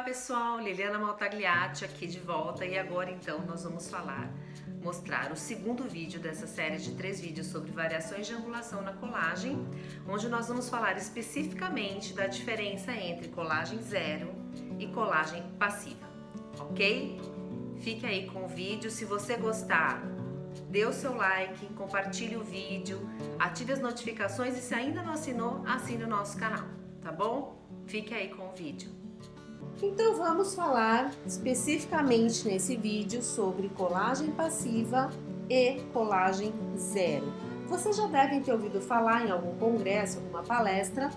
pessoal, Liliana Maltagliati aqui de volta e agora então nós vamos mostrar o segundo vídeo dessa série de 3 vídeos sobre variações de angulação na colagem, onde nós vamos falar especificamente da diferença entre colagem zero e colagem passiva, ok? Fique aí com o vídeo, se você gostar, dê o seu like, compartilhe o vídeo, ative as notificações e se ainda não assinou, assine o nosso canal, tá bom? Fique aí com o vídeo. Então vamos falar especificamente nesse vídeo sobre colagem passiva e colagem zero. Vocês já devem ter ouvido falar em algum congresso, alguma palestra,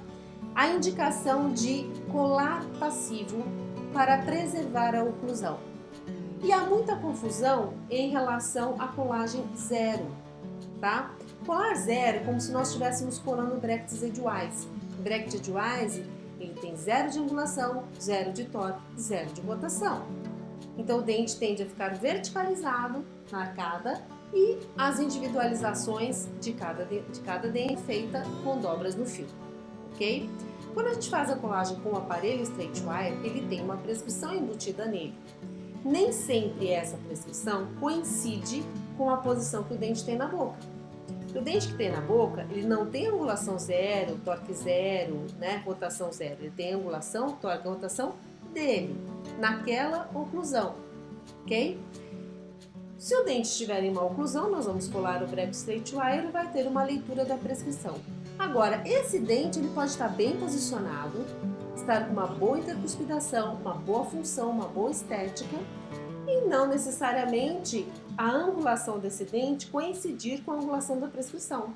a indicação de colar passivo para preservar a oclusão. E há muita confusão em relação à colagem zero, tá? Colar zero é como se nós estivéssemos colando brackets edgewise. Bracket edgewise, ele tem zero de angulação, zero de torque, zero de rotação. Então o dente tende a ficar verticalizado na arcada e as individualizações de cada dente feita com dobras no fio, ok? Quando a gente faz a colagem com o aparelho straight wire, ele tem uma prescrição embutida nele. Nem sempre essa prescrição coincide com a posição que o dente tem na boca. O dente que tem na boca, ele não tem angulação zero, torque zero, né, rotação zero. Ele tem angulação, torque e rotação dele, naquela oclusão, ok? Se o dente estiver em uma oclusão, nós vamos colar o bracket straight wire e vai ter uma leitura da prescrição. Agora, esse dente ele pode estar bem posicionado, estar com uma boa intercuspidação, uma boa função, uma boa estética, e não necessariamente a angulação desse dente coincidir com a angulação da prescrição.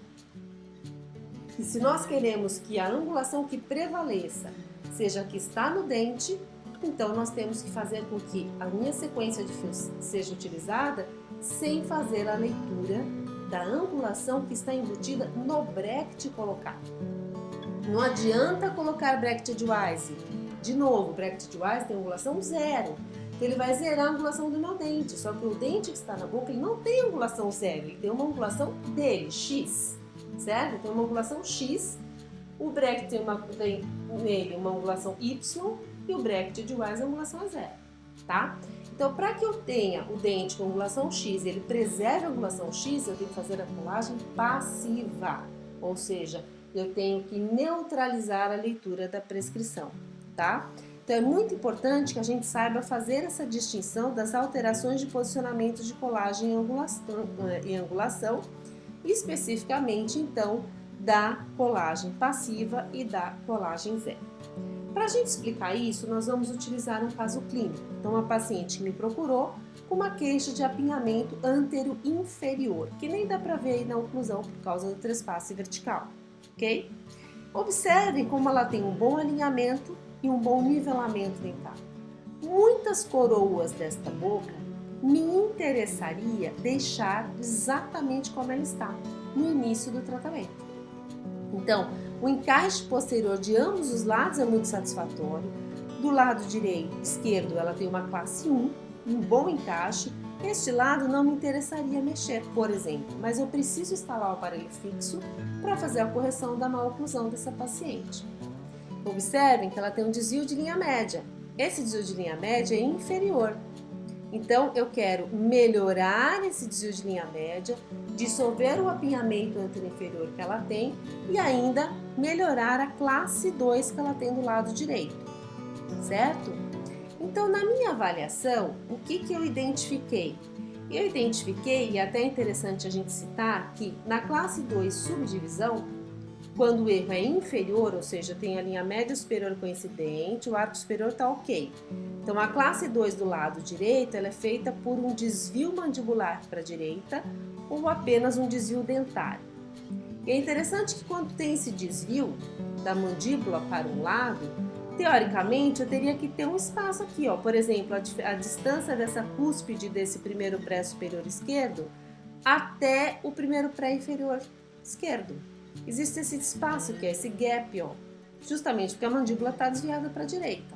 E se nós queremos que a angulação que prevaleça seja a que está no dente, então nós temos que fazer com que a minha sequência de fios seja utilizada sem fazer a leitura da angulação que está embutida no bracket colocado. Não adianta colocar bracket edgewise. De novo, bracket edgewise tem angulação zero. Então ele vai zerar a angulação do meu dente. Só que o dente que está na boca, ele não tem angulação zero. Ele tem uma angulação dele, X. Certo? Tem uma angulação X. O bracket tem nele uma angulação Y. E o bracket edgewise a angulação é zero. Tá? Então, para que eu tenha o dente com angulação X e ele preserve a angulação X, eu tenho que fazer a colagem passiva. Ou seja, eu tenho que neutralizar a leitura da prescrição, tá? Então é muito importante que a gente saiba fazer essa distinção das alterações de posicionamento de colagem e angulação, especificamente então da colagem passiva e da colagem zero. Para a gente explicar isso, nós vamos utilizar um caso clínico. Então, uma paciente que me procurou com uma queixa de apinhamento antero-inferior, que nem dá para ver aí na oclusão por causa do trespasse vertical. Ok? Observe como ela tem um bom alinhamento e um bom nivelamento dental. Muitas coroas desta boca me interessaria deixar exatamente como ela está no início do tratamento. Então, o encaixe posterior de ambos os lados é muito satisfatório. Do lado esquerdo, ela tem uma classe 1, um bom encaixe. Este lado não me interessaria mexer, por exemplo, mas eu preciso instalar o aparelho fixo para fazer a correção da má oclusão dessa paciente. Observem que ela tem um desvio de linha média. Esse desvio de linha média é inferior. Então, eu quero melhorar esse desvio de linha média, dissolver o apinhamento antero-inferior que ela tem e ainda melhorar a classe 2 que ela tem do lado direito, certo? Então, na minha avaliação, o que eu identifiquei? Eu identifiquei, e até é interessante a gente citar, que na classe 2 subdivisão, quando o erro é inferior, ou seja, tem a linha média superior coincidente, o arco superior está ok. Então, a classe 2 do lado direito, ela é feita por um desvio mandibular para a direita ou apenas um desvio dentário. E é interessante que quando tem esse desvio da mandíbula para um lado, teoricamente, eu teria que ter um espaço aqui, ó. Por exemplo, a distância dessa cúspide desse primeiro pré superior esquerdo até o primeiro pré inferior esquerdo. Existe esse espaço que é esse gap, ó, justamente porque a mandíbula está desviada para a direita.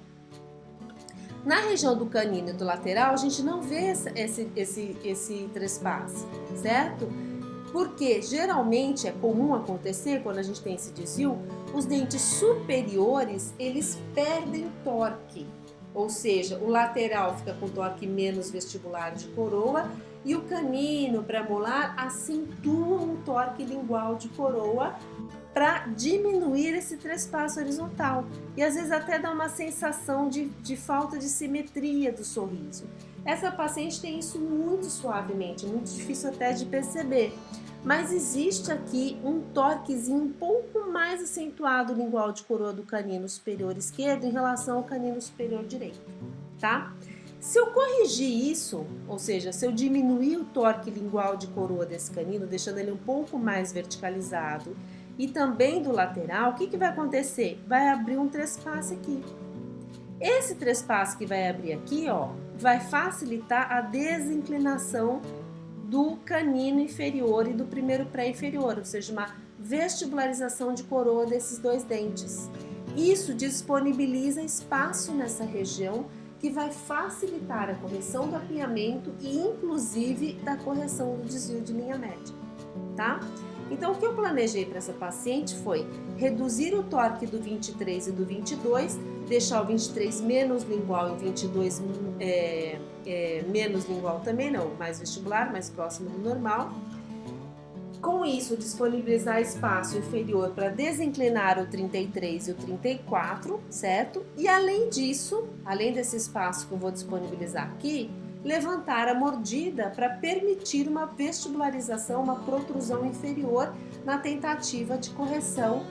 Na região do canino e do lateral, a gente não vê esse trespasse, certo? Porque geralmente é comum acontecer, quando a gente tem esse desvio, os dentes superiores, eles perdem torque. ou seja, o lateral fica com torque menos vestibular de coroa e o canino premolar acentua um torque lingual de coroa para diminuir esse trespasso horizontal e às vezes até dá uma sensação de falta de simetria do sorriso. Essa paciente tem isso muito suavemente, muito difícil até de perceber, mas existe aqui um torquezinho um pouco mais acentuado lingual de coroa do canino superior esquerdo em relação ao canino superior direito, tá? Se eu corrigir isso, ou seja, se eu diminuir o torque lingual de coroa desse canino, deixando ele um pouco mais verticalizado, e também do lateral, o que vai acontecer? Vai abrir um trespasse aqui. Esse trespasse que vai abrir aqui, ó, vai facilitar a desinclinação do canino inferior e do primeiro pré-inferior, ou seja, uma vestibularização de coroa desses dois dentes. Isso disponibiliza espaço nessa região que vai facilitar a correção do apinhamento e inclusive da correção do desvio de linha média, tá? Então, o que eu planejei para essa paciente foi reduzir o torque do 23 e do 22, deixar o 23 menos lingual e o 22 menos lingual também não, mais vestibular, mais próximo do normal. Com isso, disponibilizar espaço inferior para desinclinar o 33 e o 34, certo? E além disso, além desse espaço que eu vou disponibilizar aqui, levantar a mordida para permitir uma vestibularização, uma protrusão inferior na tentativa de correção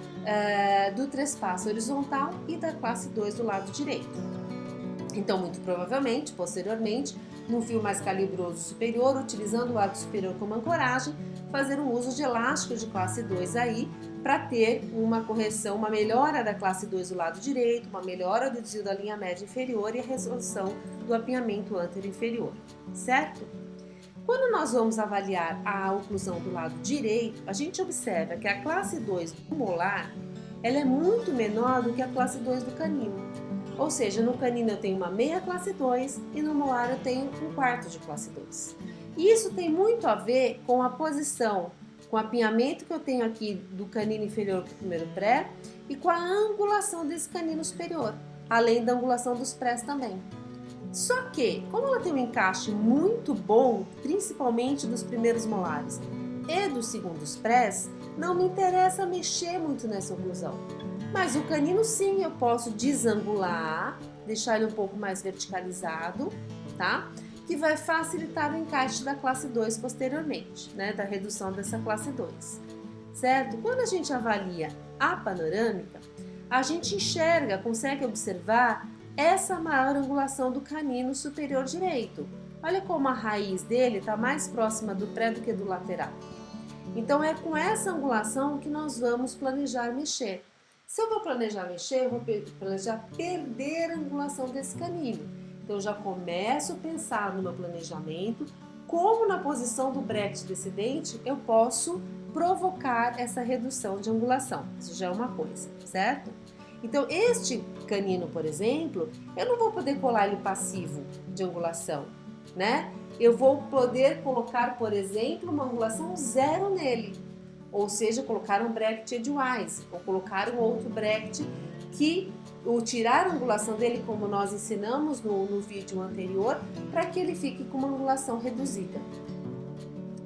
do trespasso horizontal e da classe 2 do lado direito. Então, muito provavelmente, posteriormente, no fio mais calibroso superior, utilizando o arco superior como ancoragem, fazer um uso de elástico de classe 2 aí, para ter uma correção, uma melhora da classe 2 do lado direito, uma melhora do desvio da linha média inferior e a resolução do apinhamento anterior inferior, certo? Quando nós vamos avaliar a oclusão do lado direito, a gente observa que a classe 2 do molar, ela é muito menor do que a classe 2 do canino. Ou seja, no canino eu tenho uma meia classe 2 e no molar eu tenho um quarto de classe 2. E isso tem muito a ver com a posição, com o apinhamento que eu tenho aqui do canino inferior para o primeiro pré e com a angulação desse canino superior, além da angulação dos prés também. Só que, como ela tem um encaixe muito bom, principalmente dos primeiros molares e dos segundos prés, não me interessa mexer muito nessa oclusão. Mas o canino sim, eu posso desangular, deixar ele um pouco mais verticalizado, tá? Que vai facilitar o encaixe da classe 2 posteriormente, né? Da redução dessa classe 2, certo? Quando a gente avalia a panorâmica, a gente enxerga, consegue observar essa maior angulação do canino superior direito. Olha como a raiz dele está mais próxima do pré do que do lateral. Então é com essa angulação que nós vamos planejar mexer. Se eu vou planejar mexer, eu vou planejar perder a angulação desse canino. Então eu já começo a pensar no meu planejamento, como na posição do bracket desse dente eu posso provocar essa redução de angulação. Isso já é uma coisa, certo? Então este canino, por exemplo, eu não vou poder colar ele passivo de angulação, né? Eu vou poder colocar, por exemplo, uma angulação zero nele. Ou seja, colocar um bracket edgewise, ou colocar um outro bracket que, ou tirar a angulação dele, como nós ensinamos no vídeo anterior, para que ele fique com uma angulação reduzida.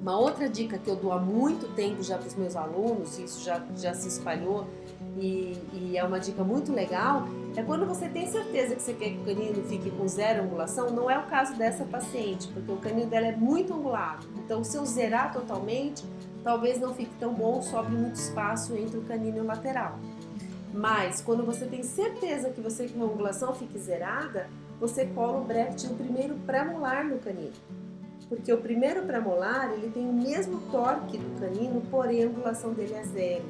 Uma outra dica que eu dou há muito tempo já para os meus alunos, isso já se espalhou e é uma dica muito legal, é quando você tem certeza que você quer que o canino fique com zero angulação, não é o caso dessa paciente, porque o canino dela é muito angulado. Então, se eu zerar totalmente, talvez não fique tão bom, sobre muito espaço entre o canino e o lateral. Mas, quando você tem certeza que você quer que a angulação fique zerada, você cola o bracket no primeiro pré-molar no canino. Porque o primeiro pré-molar, ele tem o mesmo torque do canino, porém a angulação dele é zero.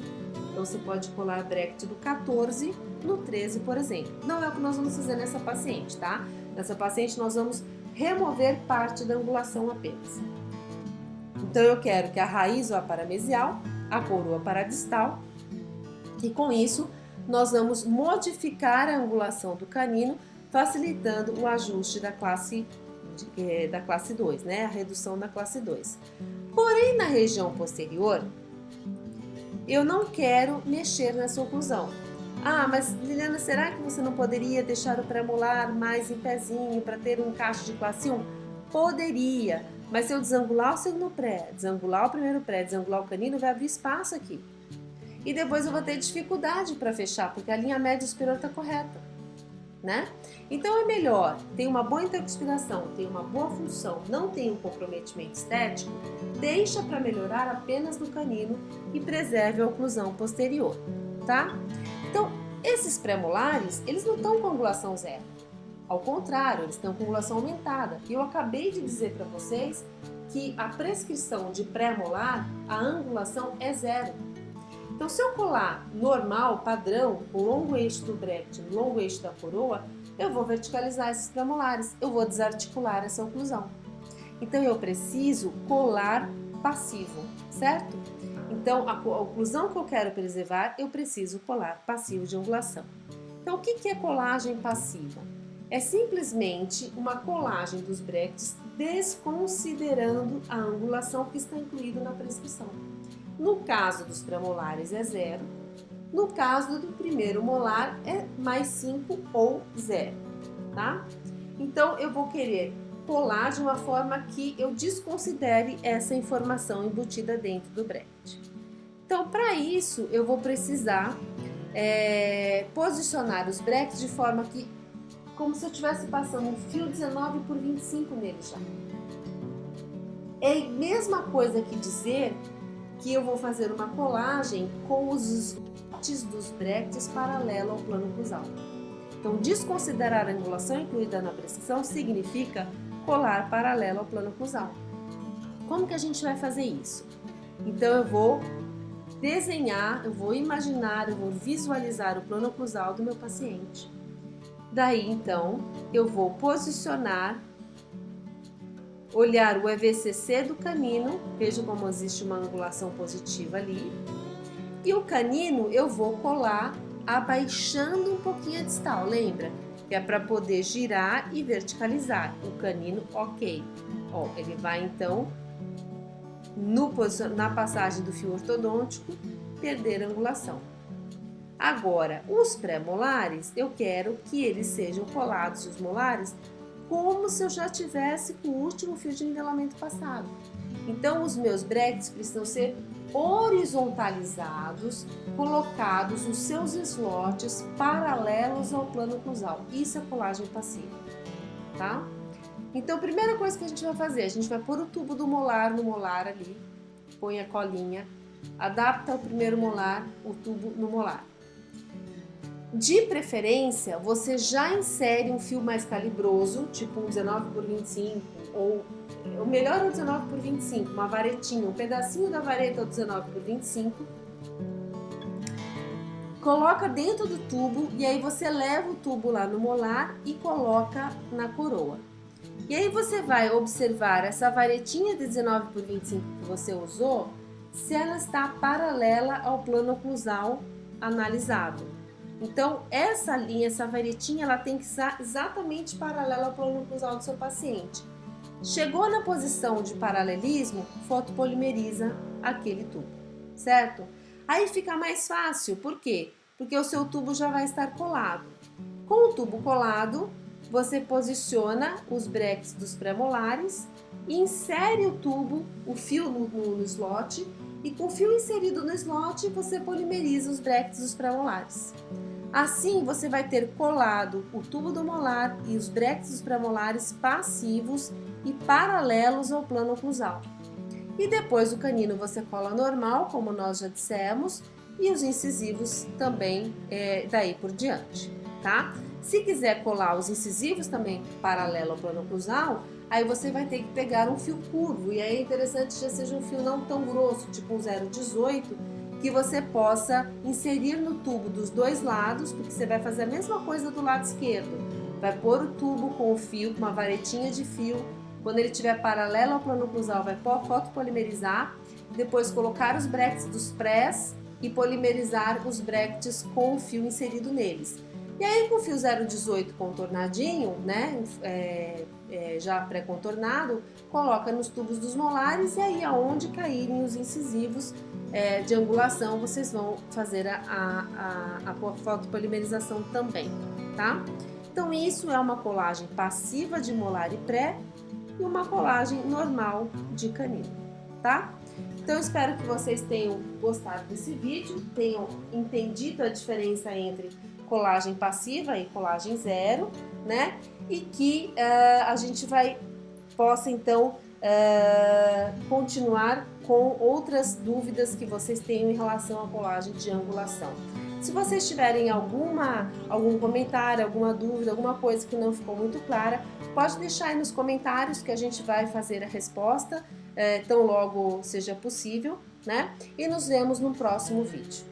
Então, você pode colar bracket do 14 no 13, por exemplo. Não é o que nós vamos fazer nessa paciente, tá? Nessa paciente, nós vamos remover parte da angulação apenas. Então, eu quero que a raiz ou a paramesial, a coroa paradistal, e com isso, nós vamos modificar a angulação do canino, facilitando o ajuste da classe 2, né? A redução da classe 2. Porém, na região posterior, eu não quero mexer nessa oclusão. Ah, mas Liliana, será que você não poderia deixar o premolar mais em pezinho para ter um encaixe de classe 1? Poderia, mas se eu desangular o segundo pré, desangular o primeiro pré, desangular o canino, vai abrir espaço aqui. E depois eu vou ter dificuldade para fechar, porque a linha média superior está correta, né? Então é melhor, tem uma boa intercuspiração, tem uma boa função, não tem um comprometimento estético, deixa para melhorar apenas no canino e preserve a oclusão posterior, tá? Então, esses pré-molares, eles não estão com angulação zero. Ao contrário, eles estão com angulação aumentada. E eu acabei de dizer para vocês que a prescrição de pré-molar, a angulação é zero. Então, se eu colar normal, padrão, com longo eixo do bracket, longo eixo da coroa, eu vou verticalizar esses pré-molares, eu vou desarticular essa oclusão. Então, eu preciso colar passivo, certo? Então, a oclusão que eu quero preservar, eu preciso colar passivo de angulação. Então, o que é colagem passiva? É simplesmente uma colagem dos brackets desconsiderando a angulação que está incluída na prescrição. No caso dos premolares é 0, no caso do primeiro molar é mais 5 ou 0, tá? Então, eu vou querer colar de uma forma que eu desconsidere essa informação embutida dentro do bracket. Então, para isso, eu vou precisar posicionar os brackets de forma que, como se eu estivesse passando um fio 19 por 25 nele já. É a mesma coisa que dizer que eu vou fazer uma colagem com os slots dos brackets paralelo ao plano cruzal. Então, desconsiderar a angulação incluída na prescrição significa colar paralelo ao plano cruzal. Como que a gente vai fazer isso? Então, eu vou desenhar, eu vou imaginar, eu vou visualizar o plano cruzal do meu paciente. Daí, então, eu vou posicionar, olhar o EVCC do canino, veja como existe uma angulação positiva ali. E o canino eu vou colar abaixando um pouquinho a distal, lembra? Que é para poder girar e verticalizar. O canino, ok. Ó, ele vai então, na passagem do fio ortodôntico, perder a angulação. Agora, os pré-molares, eu quero que eles sejam colados, os molares, como se eu já tivesse com o último fio de nivelamento passado. Então, os meus brackets precisam ser horizontalizados, colocados os seus slots paralelos ao plano cruzal. Isso é colagem passiva, tá? Então, a primeira coisa que a gente vai fazer, a gente vai pôr o tubo do molar no molar ali, põe a colinha, adapta o primeiro molar, o tubo no molar. De preferência, você já insere um fio mais calibroso, tipo um 19 por 25, ou o melhor é o 19 por 25, uma varetinha, um pedacinho da vareta é o 19 por 25. Coloca dentro do tubo e aí você leva o tubo lá no molar e coloca na coroa. E aí você vai observar essa varetinha de 19 por 25 que você usou, se ela está paralela ao plano oclusal analisado. Então, essa linha, essa varetinha, ela tem que estar exatamente paralela ao plano oclusal do seu paciente. Chegou na posição de paralelismo, fotopolimeriza aquele tubo, certo? Aí fica mais fácil, por quê? Porque o seu tubo já vai estar colado. Com o tubo colado, você posiciona os brackets dos pré-molares, insere o tubo, o fio no slot, e com o fio inserido no slot, você polimeriza os brackets dos pré-molares. Assim, você vai ter colado o tubo do molar e os brackets dos pré-molares passivos e paralelos ao plano oclusal. E depois o canino você cola normal, como nós já dissemos, e os incisivos também daí por diante, tá? Se quiser colar os incisivos também paralelo ao plano oclusal, aí você vai ter que pegar um fio curvo, e aí é interessante que já seja um fio não tão grosso, tipo um 0,18, que você possa inserir no tubo dos dois lados, porque você vai fazer a mesma coisa do lado esquerdo. Vai pôr o tubo com o fio, com uma varetinha de fio, quando ele estiver paralelo ao plano oclusal, vai fotopolimerizar, depois colocar os brackets dos prés e polimerizar os brackets com o fio inserido neles. E aí com o fio 018 contornadinho, né, já pré-contornado, coloca nos tubos dos molares e aí aonde caírem os incisivos de angulação, vocês vão fazer a fotopolimerização também, tá? Então isso é uma colagem passiva de molar e pré e uma colagem normal de canino, tá? Então, eu espero que vocês tenham gostado desse vídeo, tenham entendido a diferença entre colagem passiva e colagem zero, né? E que a gente possa, então, continuar com outras dúvidas que vocês tenham em relação à colagem de angulação. Se vocês tiverem algum comentário, alguma dúvida, alguma coisa que não ficou muito clara, pode deixar aí nos comentários que a gente vai fazer a resposta tão logo seja possível, né? E nos vemos no próximo vídeo.